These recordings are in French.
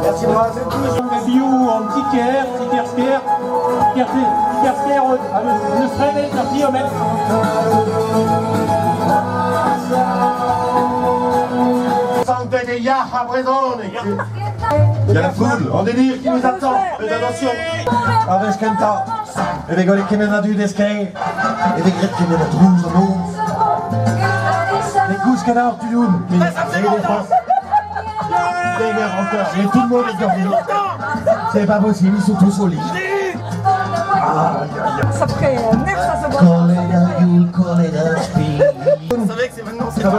Merci Braz. Bio en petit tiers, le frein la kilomètre. Il y a la foule en délire qui nous attend. Faites attention. Avec Kenta. Et les gars qui mènent à du desquin. Et les grettes qui mènent à Toulouse en eau. Les couches canards du Youn. Mais c'est les faces. Les gars encore. Et tout le monde est dormi. C'est pas possible, ils sont tous au lit. Ça ferait neuf, ça se voit. Vous savez que c'est maintenant, c'est va.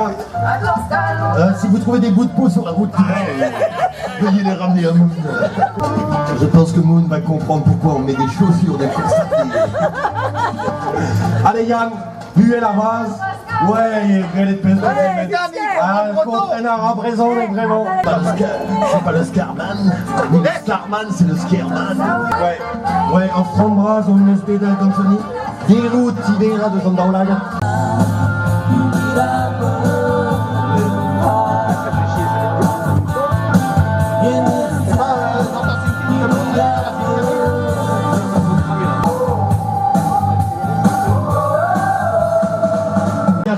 Si vous trouvez des bouts de peau sur la route, veuillez les ramener à Moon. Je pense que Moon va comprendre pourquoi on met des chaussures de course à pied. Allez Yann, buez la vase. Ouais, elle est pesée. Un arabe raison, vraiment. C'est pas le Scarman. Le Scarman, c'est le Scarman. Ouais, en Frambras, on une espèce de canzoni. Die route, Tibera de Zondaulaga.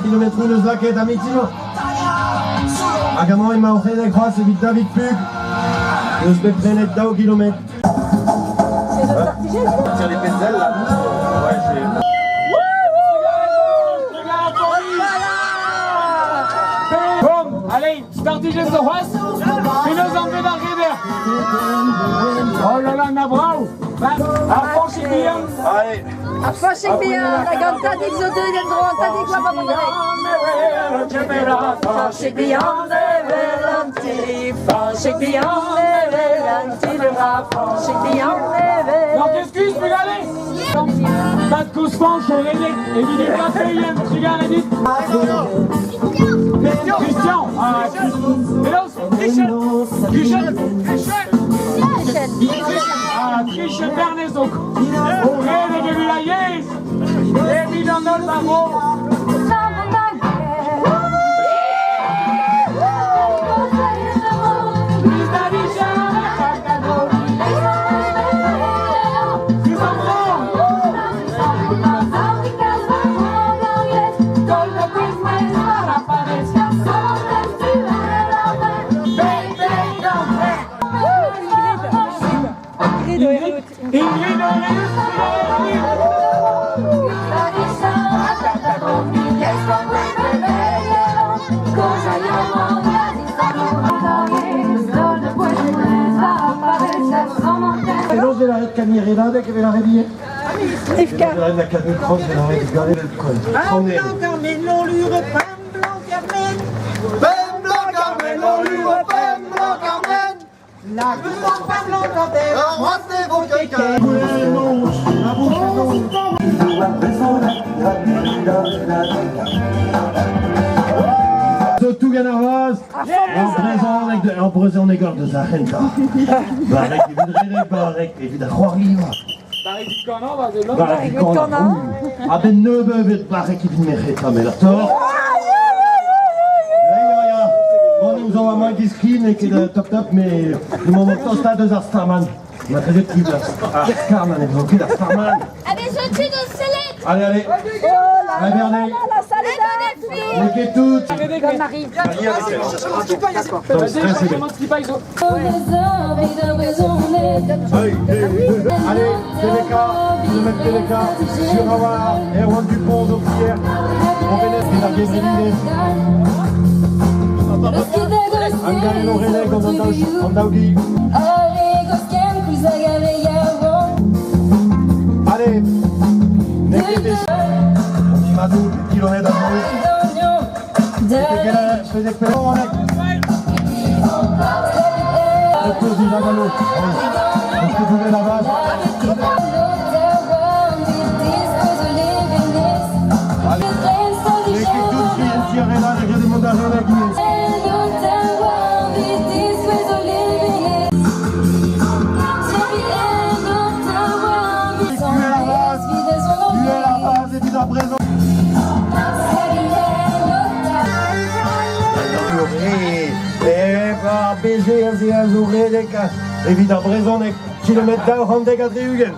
Kilometre le Zlak et Amitino. Agamon et Maoré des Croix, c'est vite David Pug. Le Sbeprenet d'Ao kilomètre. C'est notre artisan. Tire les pétales là. Ouais, c'est. Boum, allez, Spartigé de Roas, et nos enlever d'Arriver. Oh là là, Nabrao. Arfanchik bien. Allez. Arfanchik bien, la ganta d'Ixo 2, il est droit, t'as dit quoi, papa? Arfanchik bien, Arfanchik bien, Donc excuse, regardez. Pas de couspanche, et il est pas payé, regarde, dit. Christian. Triche Bernezo. Au rêve de Vilayez. Et mis dans notre barreau. De la red camirelada que ve la redie. Ifka. La canne cross de la red garée del coin. Blanc Carmen, on lui reprend Blanc Carmen. Blanc Carmen, on lui reprend Blanc Carmen. La gueule pas blanc quand elle Roi c'est vos quelqu'un. La bouche de tout Ganarvaz, en présent des gardes de Zahenta. Barek évidemment, Barek évidemment, Roarliva. Barek du Cornan, va de l'homme. Barek du Cornan. Ah ben ne bevet Barek évidemment, mais la tort. Bon, nous avons un moins qui screen et qui est top, mais nous m'en montons au stade de Starman. On a très vite plus de Starman, évoqué la Starman. Allez, je tue nos célèbres. Allez, allez. Allez, Bernet. Les toutes. Comme Marie. Allez, Téléka, nous mettons Téléka sur Awa, Erwan Dupont, Zopierre, on vénère de la Guébrine. Angane Lorelec, en Daoudi. Allez, Nekete, Madou, kilomètre à je fais des pérons avec. Le cours du Jagalo. Est-ce que vous voulez la base? Allez. Les Kétoutes qui tireraient là, les gars des mondages avec nous. Tu es la base et puis la présence. BG, sie so redek, wie der Bresonek, Kilometer 100 Ugen.